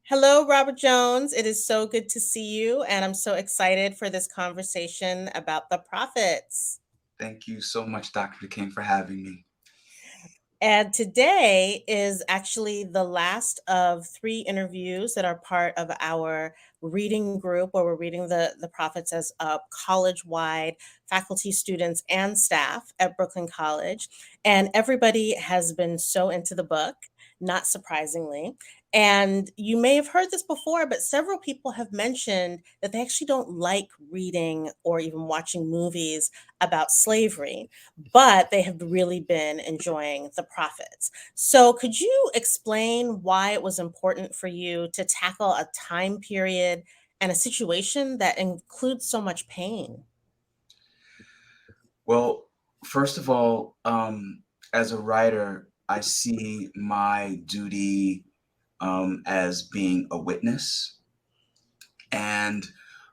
Hello, Robert Jones. It is so good to see you, and I'm so excited for this conversation about the prophets. Thank you so much, Dr. King, for having me. And today is actually the last of three interviews that are part of our reading group where we're reading the prophets as college wide faculty, students, and staff at Brooklyn College. And everybody has been so into the book, not surprisingly. And you may have heard this before, but several people have mentioned that they actually don't like reading or even watching movies about slavery, but they have really been enjoying the prophets. So, could you explain why it was important for you to tackle a time period and a situation that includes so much pain? Well, first of all, as a writer, I see my duty as being a witness. And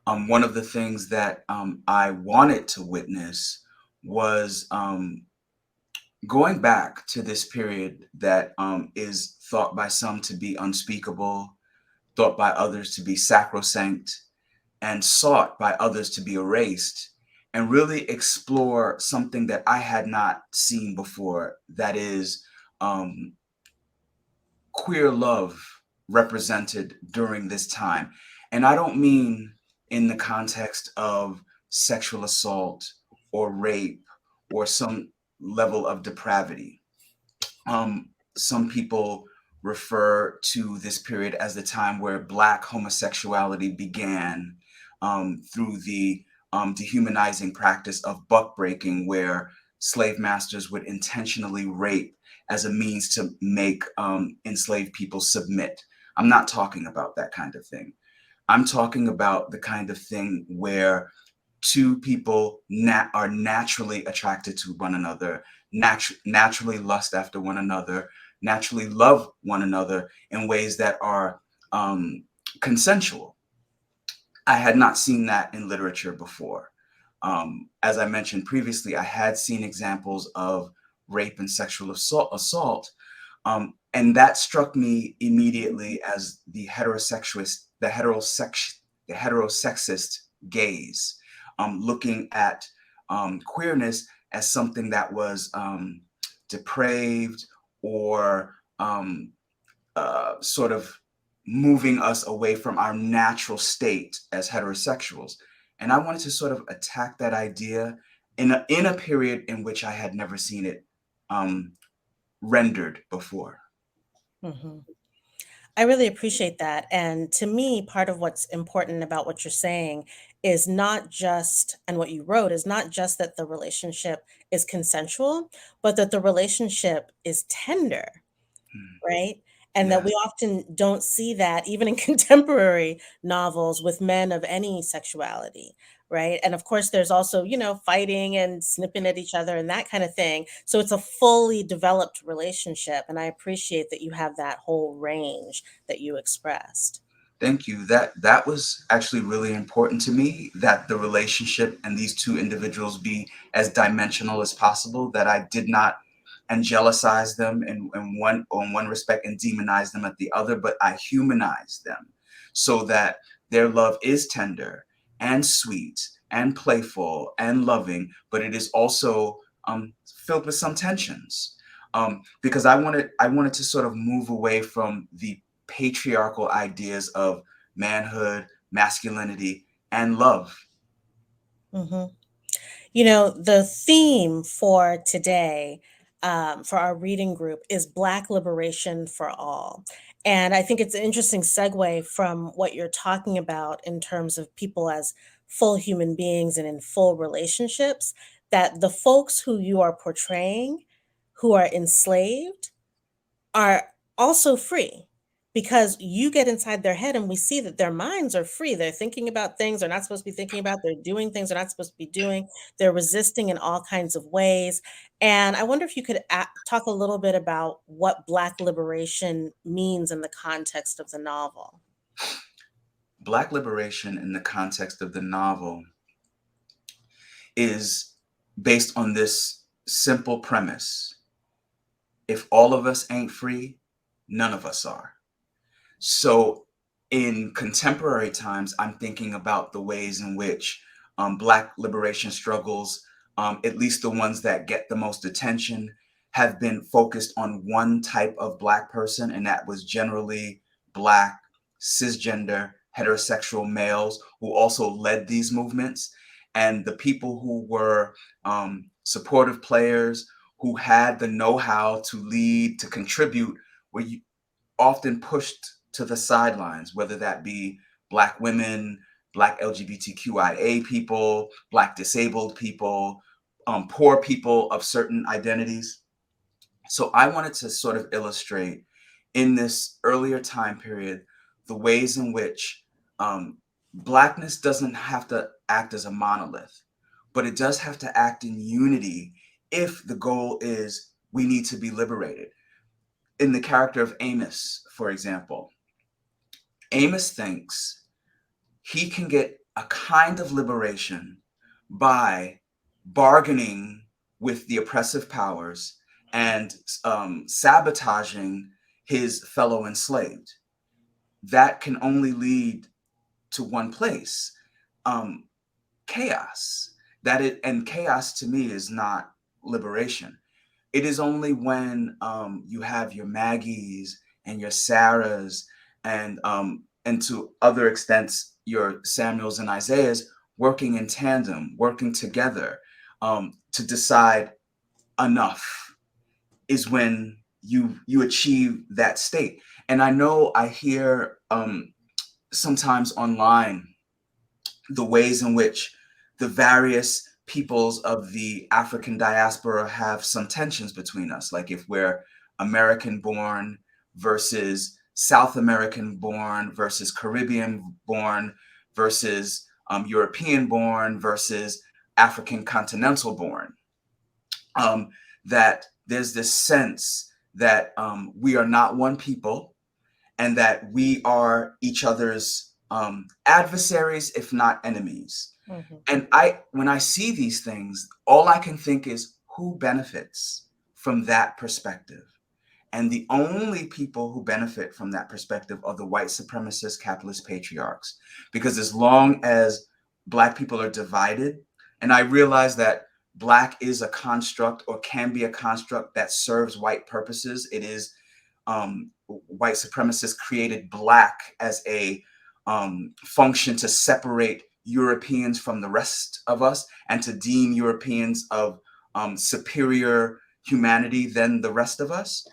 one of the things that I wanted to witness was going back to this period that is thought by some to be unspeakable, thought by others to be sacrosanct, and sought by others to be erased, and really explore something that I had not seen before, that is um, queer love represented during this time. And I don't mean in the context of sexual assault or rape or some level of depravity. Some people refer to this period as the time where Black homosexuality began, through the dehumanizing practice of buck breaking, where slave masters would intentionally rape as a means to make enslaved people submit. I'm not talking about that kind of thing. I'm talking about the kind of thing where two people are naturally attracted to one another, naturally lust after one another, naturally love one another in ways that are consensual. I had not seen that in literature before. As I mentioned previously, I had seen examples of rape and sexual assault, and that struck me immediately as the heterosexist gaze, looking at queerness as something that was depraved or sort of moving us away from our natural state as heterosexuals. And I wanted to sort of attack that idea in a period in which I had never seen it um, rendered before. Mhm. I really appreciate that. And to me, part of what's important about what you're saying is not just, and what you wrote is not just that the relationship is consensual, but that the relationship is tender, Hmm. right? And that Yes. we often don't see that even in contemporary novels with men of any sexuality, right? And of course, there's also, fighting and snipping at each other and that kind of thing. So it's a fully developed relationship. And I appreciate that you have that whole range that you expressed. Thank you. That was actually really important to me, that the relationship and these two individuals be as dimensional as possible, that I did not angelicize them in one respect and demonize them at the other, but I humanized them so that their love is tender and sweet and playful and loving, but it is also filled with some tensions. Because I wanted to sort of move away from the patriarchal ideas of manhood, masculinity, and love. Mhm. The theme for today, for our reading group, is Black liberation for all. And I think it's an interesting segue from what you're talking about in terms of people as full human beings and in full relationships, that the folks who you are portraying who are enslaved are also free because you get inside their head and we see that their minds are free. They're thinking about things they're not supposed to be thinking about. They're doing things they're not supposed to be doing. They're resisting in all kinds of ways. And I wonder if you could talk a little bit about what Black liberation means in the context of the novel. Black liberation in the context of the novel is based on this simple premise: if all of us ain't free, none of us are. So In contemporary times, I'm thinking about the ways in which Black liberation struggles, at least the ones that get the most attention, have been focused on one type of Black person, and that was generally Black, cisgender, heterosexual males who also led these movements. And the people who were supportive players, who had the know how to lead, to contribute, were often pushed to the sidelines, whether that be Black women, Black LGBTQIA people, Black disabled people, poor people of certain identities. So I wanted to sort of illustrate in this earlier time period the ways in which Blackness doesn't have to act as a monolith, but it does have to act in unity if the goal is we need to be liberated. In the character of Amos, for example, Amos thinks he can get a kind of liberation by bargaining with the oppressive powers and sabotaging his fellow enslaved. That can only lead to one place, um, chaos. And chaos to me is not liberation. It is only when you have your Maggies and your Sarahs and to other extents your Samuels and Isaiahs working in tandem, working together to decide enough is when you achieve that state. And I know I hear sometimes online the ways in which the various peoples of the African diaspora have some tensions between us. Like if we're American born versus South American born versus Caribbean born versus European born versus African continental born, um, that there's this sense that we are not one people and that we are each other's adversaries, if not enemies. Mhm. And when I see these things, all I can think is who benefits from that perspective? And the only people who benefit from that perspective are the white supremacist capitalist patriarchs. Because as long as Black people are divided, and I realize that Black is a construct or can be a construct that serves white purposes. It is white supremacists created Black as a function to separate Europeans from the rest of us and to deem Europeans of superior humanity than the rest of us.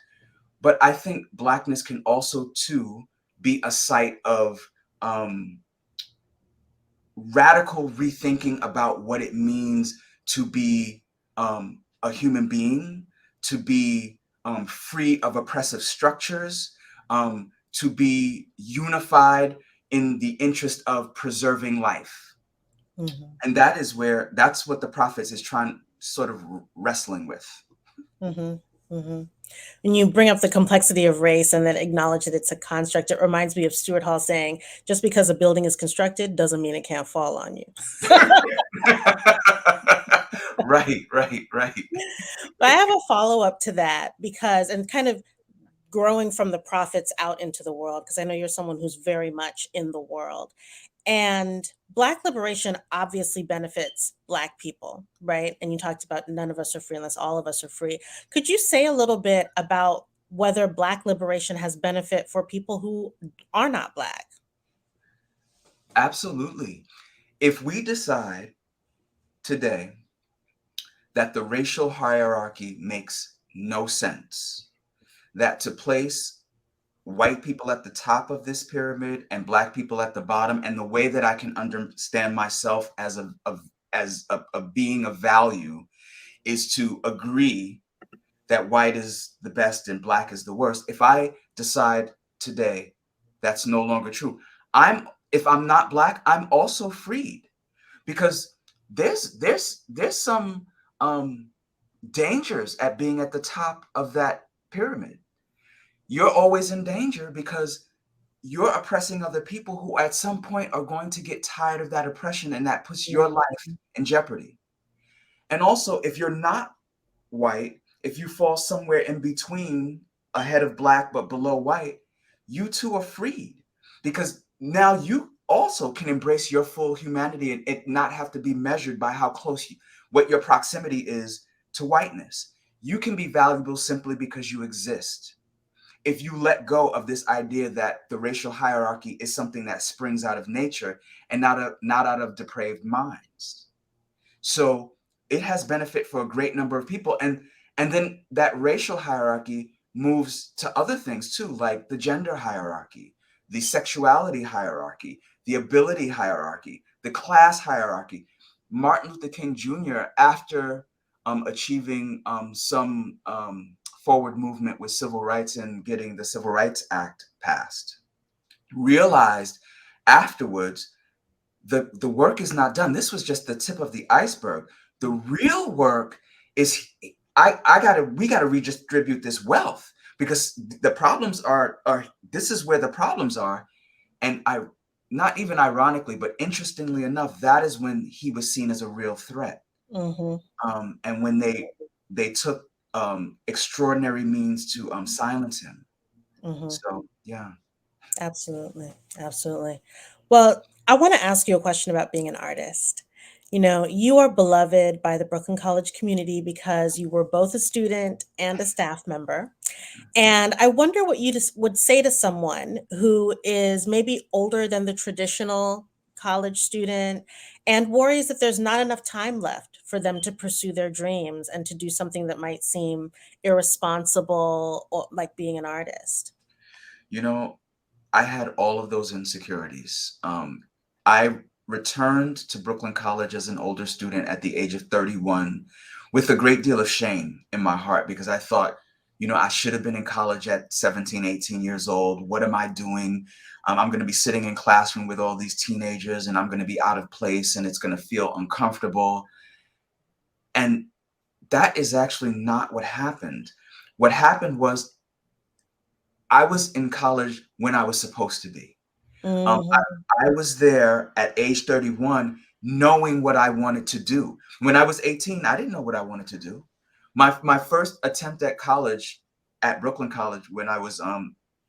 But I think Blackness can also too be a site of um, radical rethinking about what it means to be a human being, to be free of oppressive structures, to be unified in the interest of preserving life. Mhm. And that's what the prophets is trying sort of wrestling with. Mhm. Mhm. When you bring up the complexity of race and then acknowledge that it's a construct, it reminds me of Stuart Hall saying, "Just because a building is constructed doesn't mean it can't fall on you." Right, right, right. But I have a follow-up to that because and kind of growing from the prophets out into the world, because I know you're someone who's very much in the world. And Black liberation obviously benefits Black people, right? And you talked about none of us are free unless all of us are free. Could you say a little bit about whether Black liberation has benefit for people who are not Black? Absolutely. If we decide today that the racial hierarchy makes no sense, that to place white people at the top of this pyramid and Black people at the bottom, and the way that I can understand myself as a being of value is to agree that white is the best and Black is the worst. If I decide today that's no longer true, if I'm not Black, I'm also freed because there's some um, dangers at being at the top of that pyramid. You're always in danger because you're oppressing other people who at some point are going to get tired of that oppression and that puts your life Mhm, in jeopardy. And also, if you're not white, if you fall somewhere in between ahead of Black but below white, you too are freed because now you also can embrace your full humanity and it not have to be measured by how close you, what your proximity is to whiteness. You can be valuable simply because you exist. If you let go of this idea that the racial hierarchy is something that springs out of nature and not out of depraved minds. So it has benefit for a great number of people. And then that racial hierarchy moves to other things too, like the gender hierarchy, the sexuality hierarchy, the ability hierarchy, the class hierarchy. Martin Luther King Jr., after achieving some forward movement with civil rights and getting the Civil Rights Act passed, realized afterwards the work is not done. This was just the tip of the iceberg. The real work is I gotta we gotta redistribute this wealth because the problems are this is where the problems are. And I not even ironically, but interestingly enough, that is when he was seen as a real threat. Mhm. And when they took extraordinary means to silence him. Mhm. So yeah. Absolutely. Absolutely. Well, I want to ask you a question about being an artist. You know, you are beloved by the Brooklyn College community because you were both a student and a staff member. And I wonder what you just would say to someone who is maybe older than the traditional college student and worries that there's not enough time left for them to pursue their dreams and to do something that might seem irresponsible or like being an artist. You know, I had all of those insecurities. I returned to Brooklyn College as an older student at the age of 31 with a great deal of shame in my heart because I thought, I should have been in college at 17, 18 years old. What am I doing? I'm going to be sitting in classroom with all these teenagers and I'm going to be out of place and it's going to feel uncomfortable. And that is actually not what happened. What happened was I was in college when I was supposed to be. Mhm. I was there at age 31 knowing what I wanted to do. When I was 18, I didn't know what I wanted to do. My first attempt at college at Brooklyn College when I was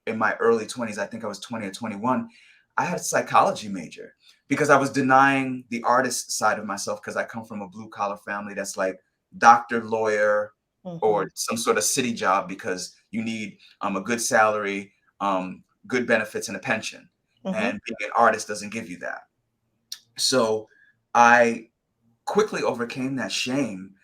in my early 20s, I think I was 20 or 21, I had a psychology major because I was denying the artist side of myself because I come from a blue collar family that's like doctor, lawyer, or Mhm. some sort of city job because you need a good salary, good benefits, and a pension. Mhm. And being an artist doesn't give you that. So I quickly overcame that shame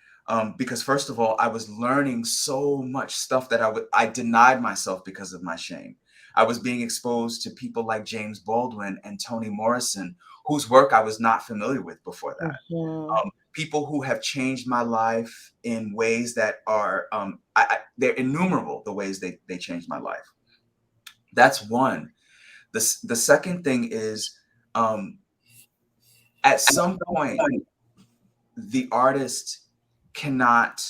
because first of all, I was learning so much stuff that I denied myself because of my shame. I was being exposed to people like James Baldwin and Toni Morrison, whose work I was not familiar with before that. Mhm. People who have changed my life in ways that are they're innumerable. The ways they changed my life. That's one. The second thing is um, at some point the artist cannot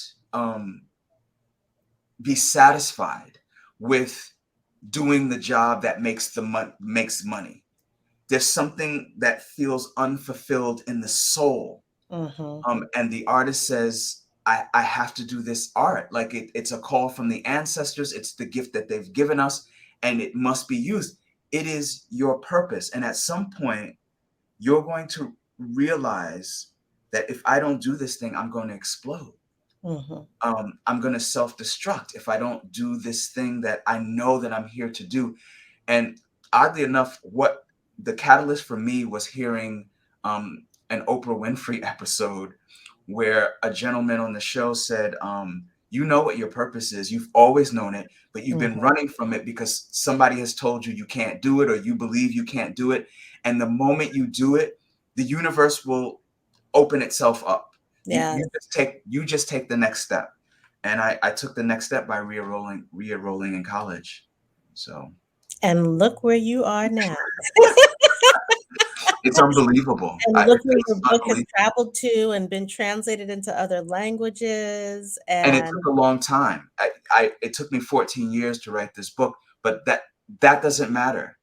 be satisfied with doing the job that makes money. There's something that feels unfulfilled in the soul, Mhm. and the artist says, I have to do this art. Like it's a call from the ancestors. It's the gift that they've given us, and it must be used. It is your purpose, and at some point, you're going to realize that if I don't do this thing, I'm going to explode. Mhm. I'm going to self destruct if I don't do this thing that I know that I'm here to do. And oddly enough, what the catalyst for me was hearing an Oprah Winfrey episode where a gentleman on the show said, you know what your purpose is. You've always known it, but you've been Mhm. running from it because somebody has told you you can't do it or you believe you can't do it. And the moment you do it, the universe will open itself up. Yeah. You just take the next step. And I took the next step by re-enrolling in college. So And look where you are now. it's unbelievable. And look where It's your book has unbelievable. traveled to and been translated into other languages, And it took and a long time. It took me 14 years to write this book, but that doesn't matter.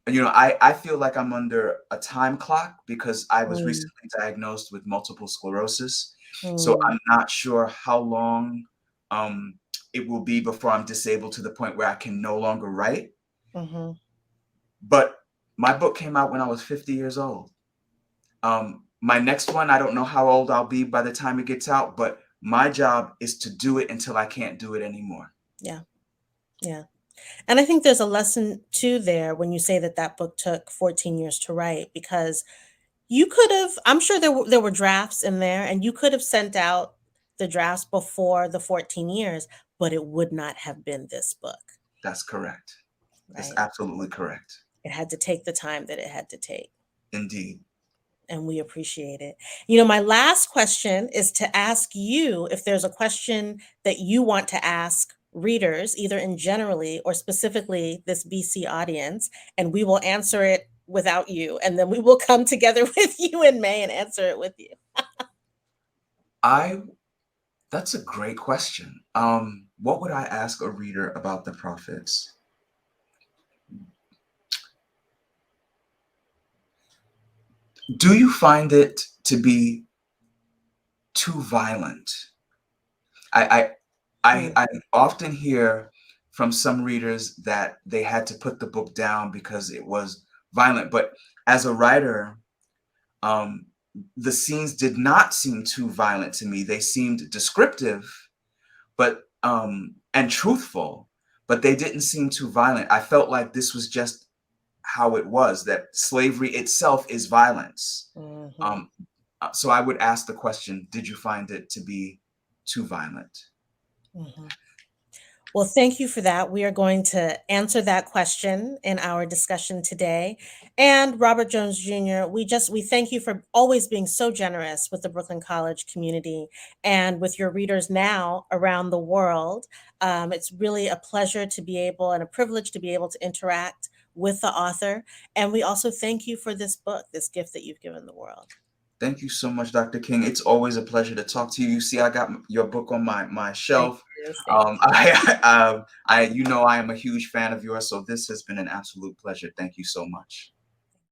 I feel like I'm under a time clock because I was mm, recently diagnosed with multiple sclerosis. So mm, I'm not sure how long um, it will be before I'm disabled to the point where I can no longer write. mhm, But My book came out when I was 50 years old. My next one, I don't know how old I'll be by the time it gets out, but my job is to do it until I can't do it anymore. Yeah. Yeah. And I think there's a lesson too there when you say that that book took 14 years to write, because you could have, I'm sure there were drafts in there, and you could have sent out the drafts before the 14 years, but it would not have been this book, That's correct. It's right? absolutely correct. It had to take the time that it had to take, Indeed. and we appreciate it. You know, my last question is to ask you if there's a question that you want to ask readers, either in generally or specifically this BC audience, and we will answer it without you, and then we will come together with you in May and answer it with you. I That's a great question. What would I ask a reader about the prophets? Do you find it to be too violent? I I Mm, I often hear from some readers that they had to put the book down because it was violent. But as a writer, um, the scenes did not seem too violent to me. They seemed descriptive, but and truthful, but they didn't seem too violent. I felt like this was just how it was, that slavery itself is violence. mhm, Um, so I would ask the question, did you find it to be too violent? mhm. Well, thank you for that. We are going to answer that question in our discussion today. And Robert Jones Jr., we thank you for always being so generous with the Brooklyn College community and with your readers now around the world. It's really a pleasure to be able and a privilege to be able to interact with the author. And we also thank you for this book, this gift that you've given the world. Thank you so much, Dr. King. It's always a pleasure to talk to you. You see, I got your book on my Thank shelf. you. Thank I you know I am a huge fan of yours, so this has been an absolute pleasure. Thank you so much.